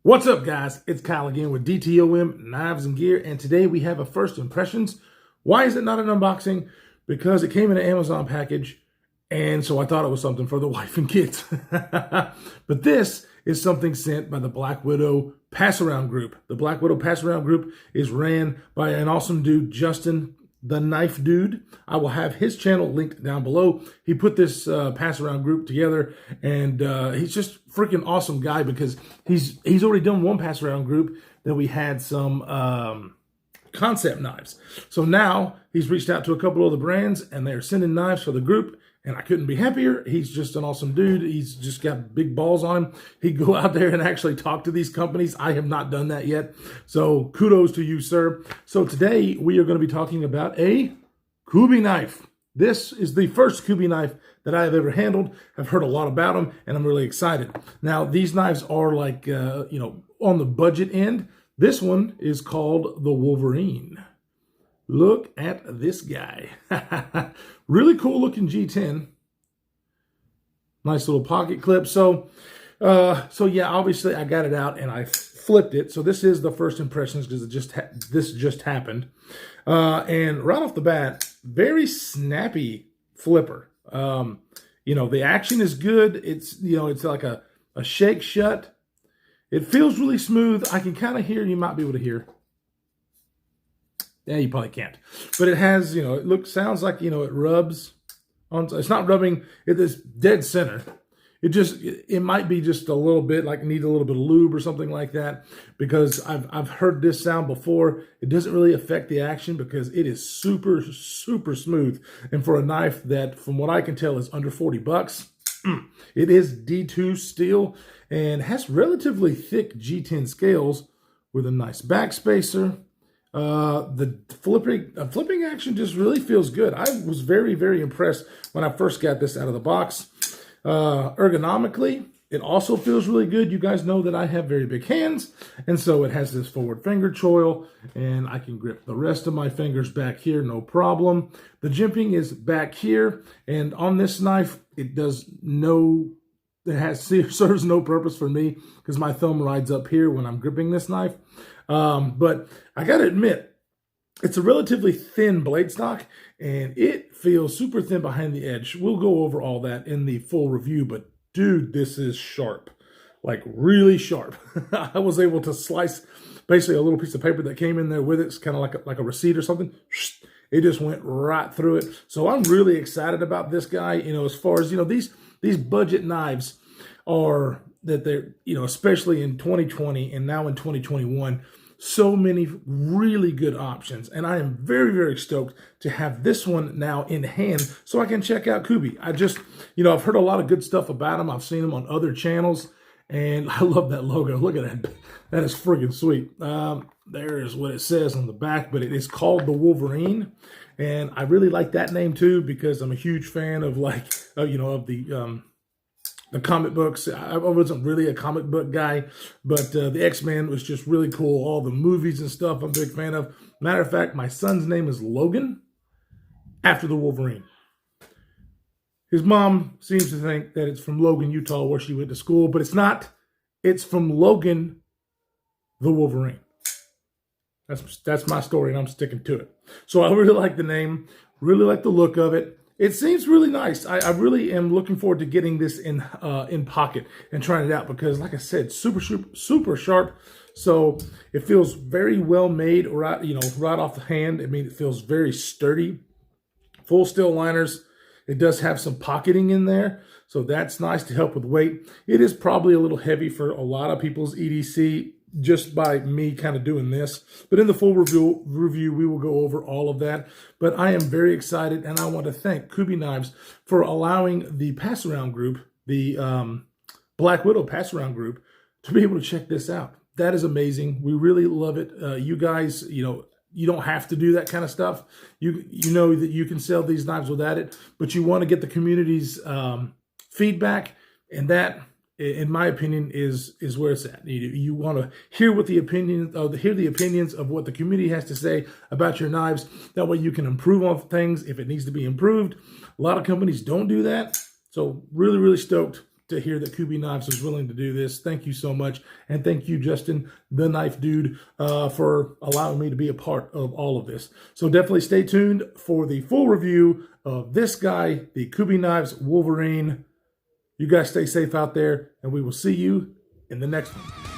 What's up, guys? It's Kyle again with DTOM Knives and Gear, and today we have a first impressions. Why is it not an unboxing? Because it came in an Amazon package, and so I thought it was something for the wife and kids. But this is something sent by the Black Widow Pass-Around Group. The Black Widow Pass-Around Group is ran by an awesome dude, Justin the Knife Dude. I will have his channel linked down below. He put this pass-around group together, and he's just freaking awesome guy because he's already done one pass-around group that we had some concept knives. So now he's reached out to a couple other brands, and they're sending knives for the group, and I couldn't be happier. He's just an awesome dude. He's just got big balls on him. He'd go out there and actually talk to these companies. I have not done that yet. So kudos to you, sir. So today we are going to be talking about a Kubey knife. This is the first Kubey knife that I have ever handled. I've heard a lot about them, and I'm really excited. Now, these knives are like, on the budget end. This one is called the Wolverine. Look at this guy. Really cool looking G10. Nice little pocket clip. So yeah, obviously I got it out and I flipped it. So this is the first impressions because this just happened. And right off the bat, very snappy flipper. The action is good. It's like a shake shut. It feels really smooth. I can kind of hear, you might be able to hear. Yeah, you probably can't. But it has, sounds like, it rubs on, it's not rubbing, it is dead center. It might be just a little bit, like need a little bit of lube or something like that, because I've heard this sound before. It doesn't really affect the action because it is super, super smooth. And for a knife that, from what I can tell, is under 40 bucks, it is D2 steel and has relatively thick G10 scales with a nice backspacer. The flipping action just really feels good. I was very, very impressed when I first got this out of the box. Ergonomically, it also feels really good. You guys know that I have very big hands, and so it has this forward finger choil, and I can grip the rest of my fingers back here, no problem. The jimping is back here, and on this knife, serves no purpose for me because my thumb rides up here when I'm gripping this knife. But I gotta admit, it's a relatively thin blade stock, and it feels super thin behind the edge. We'll go over all that in the full review, but dude, this is sharp, like really sharp. I was able to slice basically a little piece of paper that came in there with it. It's kind of like a receipt or something. It just went right through it. So I'm really excited about this guy. As far as, these budget knives are that they're, especially in 2020 and now in 2021, so many really good options. And I am very, very stoked to have this one now in hand so I can check out Kubey. I've heard a lot of good stuff about them. I've seen them on other channels, and I love that logo. Look at that. That is friggin' sweet. There is what it says on the back, but it is called the Wolverine. And I really like that name too, because I'm a huge fan of the comic books. I wasn't really a comic book guy, but the X-Men was just really cool. All the movies and stuff I'm a big fan of. Matter of fact, my son's name is Logan, after the Wolverine. His mom seems to think that it's from Logan, Utah, where she went to school, but it's not. It's from Logan, the Wolverine. That's my story, and I'm sticking to it. So I really like the name, really like the look of it. It seems really nice. I really am looking forward to getting this in pocket and trying it out because, like I said, super, super, super sharp. So it feels very well made, right off the hand. I mean, it feels very sturdy. Full steel liners. It does have some pocketing in there, so that's nice to help with weight. It is probably a little heavy for a lot of people's EDC, just by me kind of doing this. But in the full review, we will go over all of that. But I am very excited, and I want to thank Kubey Knives for allowing the pass-around group, the Black Widow pass-around group, to be able to check this out. That is amazing. We really love it. You guys, you don't have to do that kind of stuff. You know that you can sell these knives without it, but you want to get the community's feedback, and that, in my opinion, is where it's at. You want to hear the opinions of what the community has to say about your knives. That way you can improve on things if it needs to be improved. A lot of companies don't do that. So really, really stoked to hear that Kubey Knives was willing to do this. Thank you so much. And thank you, Justin, the knife dude, for allowing me to be a part of all of this. So definitely stay tuned for the full review of this guy, the Kubey Knives Wolverine. You guys stay safe out there, and we will see you in the next one.